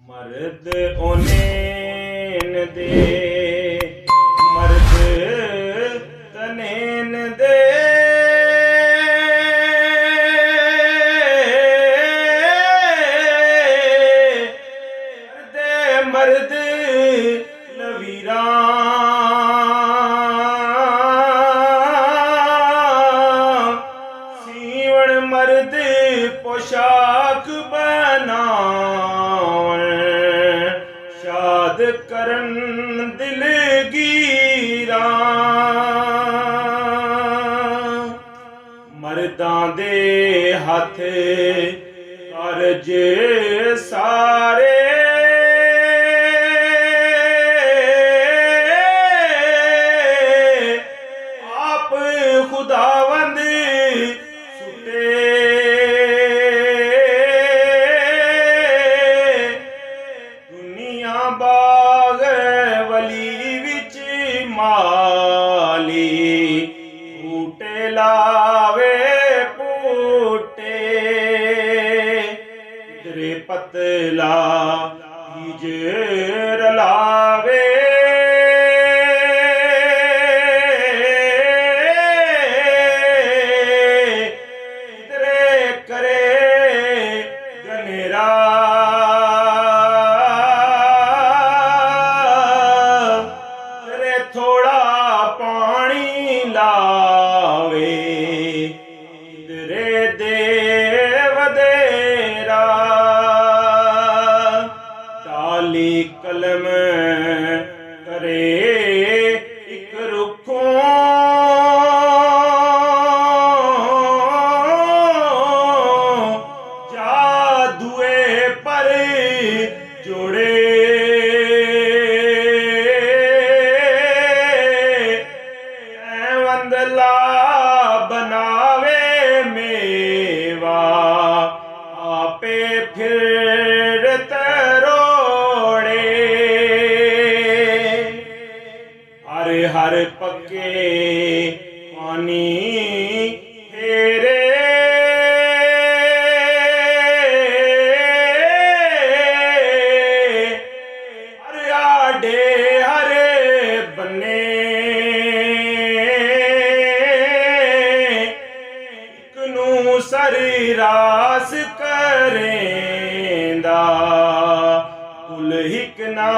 मर्द ओनेन दे मर्द तनेन दे मर्द लवीरा सीवण मर्द पोशाक बनावण शाद करन दिलगीरा मर्दां दे हथ करज सारे खुदावंद सुटे दुनिया बाग वली विच माली बूटे लावे बूटे किधरे पतला कीज रलावे थोड़ा पानी लावे किधरे देव देरा ताली कलम करे एक रुखों जादुए पर जोड़े वंदला बनावे मेवा आपे फिर तरोड़े हर हर पक्के पानी फेरे हर आडे हरे बन्ने सरी रास करेंदा कुल हिक ना